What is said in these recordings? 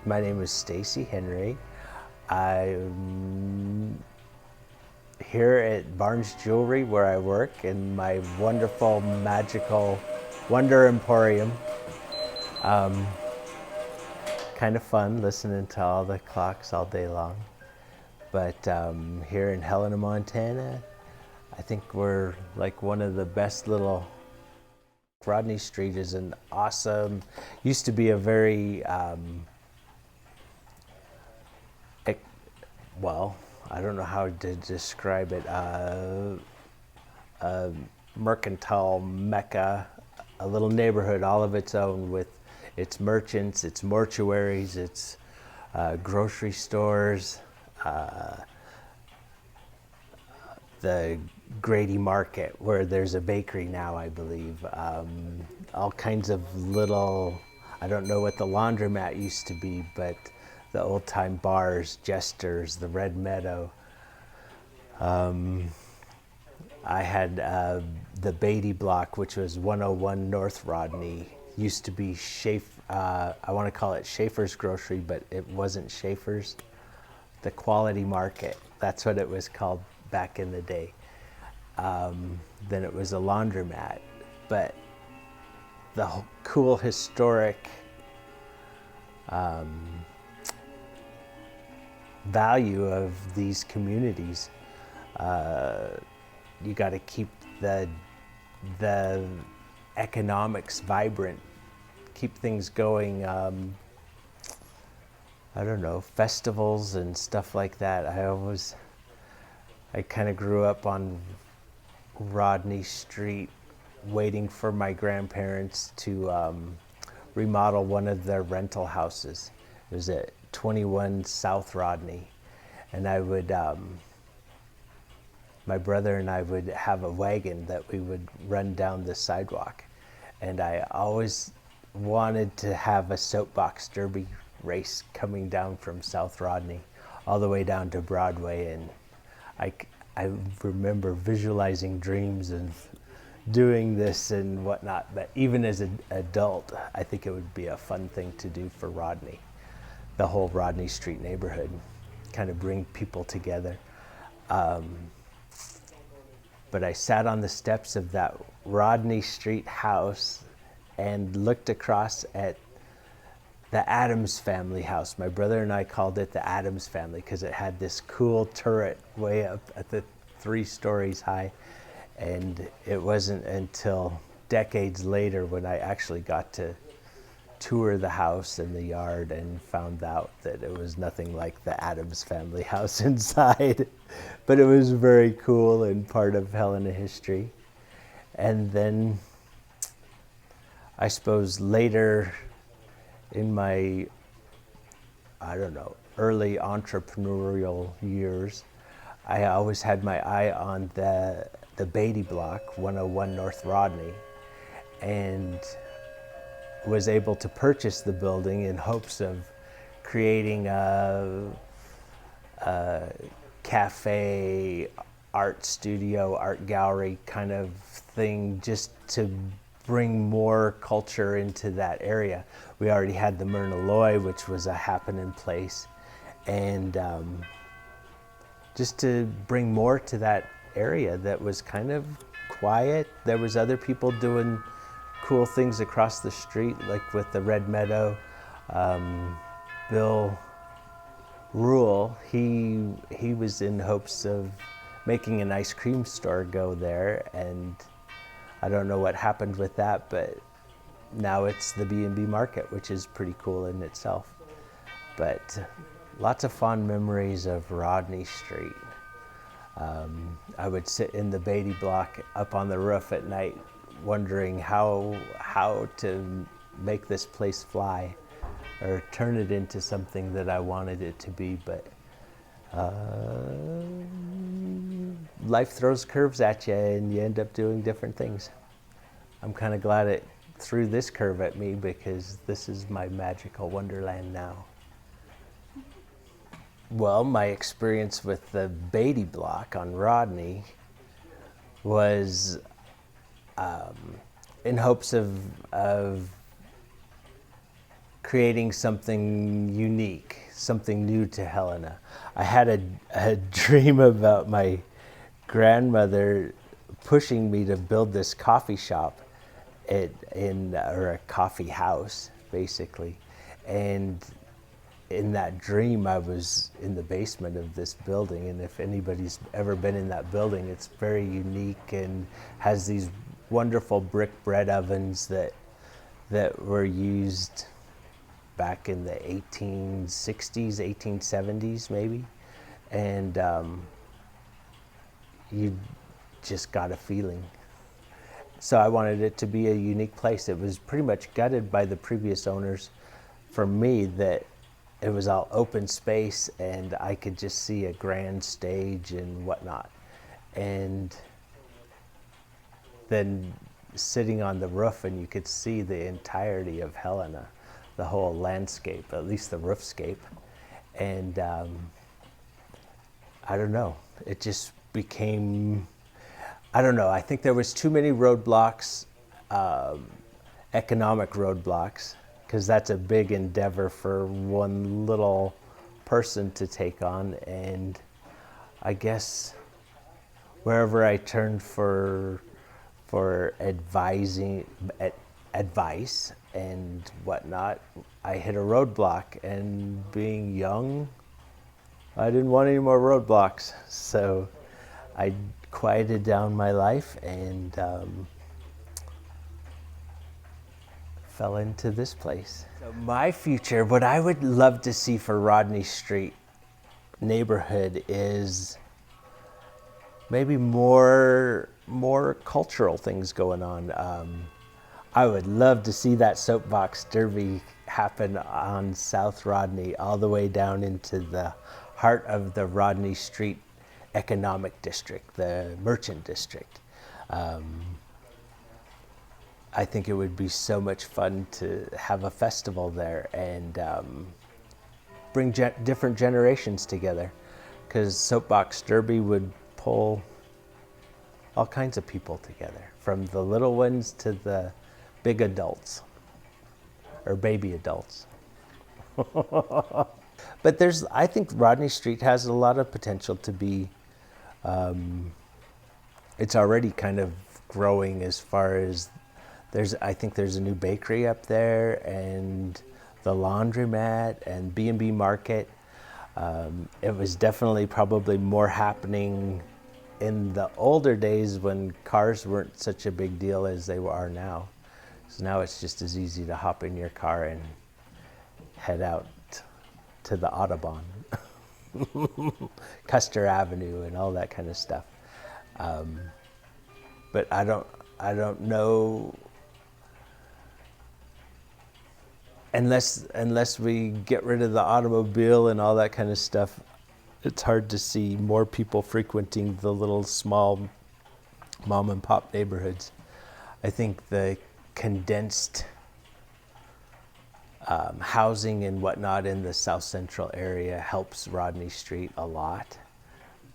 My name is Stacy Henry. I'm here at Barnes Jewelry where I work in my wonderful, magical Wonder Emporium. Kind of fun listening to all the clocks all day long. But here in Helena, Montana, I think we're like one of the best little. Rodney Street is an awesome, used to be a very, well, I don't know how to describe it, a mercantile mecca, a little neighborhood all of its own with its merchants, its mortuaries, its grocery stores, the Grady Market, where there's a bakery now, I believe. All kinds of little, I don't know what the laundromat used to be, but the old time bars, Jester's, the Red Meadow. I had the Beatty Block, which was 101 North Rodney. Used to be I want to call it Schaefer's Grocery, but it wasn't Schaefer's. The Quality Market, that's what it was called back in the day. Then it was a laundromat, but the cool historic value of these communities, you got to keep the economics vibrant, keep things going. I don't know, festivals and stuff like that. I kind of grew up on Rodney Street waiting for my grandparents to remodel one of their rental houses. It was at 21 South Rodney. And I would, my brother and I would have a wagon that we would run down the sidewalk. And I always wanted to have a soapbox derby race coming down from South Rodney all the way down to Broadway. And I remember visualizing dreams and doing this and whatnot, but even as an adult, I think it would be a fun thing to do for Rodney, the whole Rodney Street neighborhood, kind of bring people together. But I sat on the steps of that Rodney Street house and looked across at the Adams family house. My brother and I called it the Adams family because it had this cool turret way up at the 3 stories high. And it wasn't until decades later when I actually got to tour the house and the yard and found out that it was nothing like the Adams family house inside. But it was very cool and part of Helena history. And then I suppose later in my, I don't know, early entrepreneurial years, I always had my eye on the Beatty Block, 101 North Rodney, and was able to purchase the building in hopes of creating a cafe, art studio, art gallery kind of thing, just to bring more culture into that area. We already had the Myrna Loy, which was a happening place, and just to bring more to that area that was kind of quiet. There was other people doing cool things across the street, like with the Red Meadow. Bill Rule, he was in hopes of making an ice cream store go there, and I don't know what happened with that, but now it's the B&B Market, which is pretty cool in itself. But lots of fond memories of Rodney Street. I would sit in the Beatty Block up on the roof at night wondering how to make this place fly or turn it into something that I wanted it to be. But life throws curves at you and you end up doing different things. I'm kind of glad it threw this curve at me because this is my magical wonderland now. Well, my experience with the Beatty Block on Rodney was in hopes of creating something unique, something new to Helena. I had a dream about my grandmother pushing me to build this coffee shop or a coffee house, basically. And in that dream, I was in the basement of this building, and if anybody's ever been in that building, it's very unique and has these wonderful brick bread ovens that were used back in the 1860s, 1870s maybe, and you just got a feeling. So I wanted it to be a unique place. It was pretty much gutted by the previous owners for me, that it was all open space and I could just see a grand stage and whatnot. And then sitting on the roof, and you could see the entirety of Helena, the whole landscape, at least the roofscape. And I don't know, it just became, I don't know, I think there was too many roadblocks, economic roadblocks, because that's a big endeavor for one little person to take on. And I guess wherever I turned for advice and whatnot, I hit a roadblock. And being young, I didn't want any more roadblocks. So I quieted down my life and fell into this place. So my future, what I would love to see for Rodney Street neighborhood is maybe more cultural things going on. I would love to see that soapbox derby happen on South Rodney, all the way down into the heart of the Rodney Street economic district, the merchant district. I think it would be so much fun to have a festival there and bring different generations together, because Soapbox Derby would pull all kinds of people together, from the little ones to the big adults, or baby adults. But I think Rodney Street has a lot of potential to be, it's already kind of growing as far as I think there's a new bakery up there, and the laundromat and B&B Market. It was definitely probably more happening in the older days when cars weren't such a big deal as they are now. So now it's just as easy to hop in your car and head out to the Autobahn, Custer Avenue and all that kind of stuff. But I don't know, unless we get rid of the automobile and all that kind of stuff, it's hard to see more people frequenting the little small mom and pop neighborhoods. I think the condensed housing and whatnot in the South Central area helps Rodney Street a lot.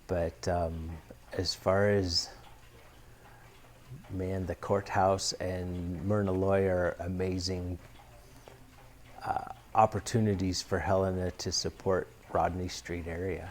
But as far as, man, the courthouse and Myrna Loy are amazing opportunities for Helena to support Rodney Street area.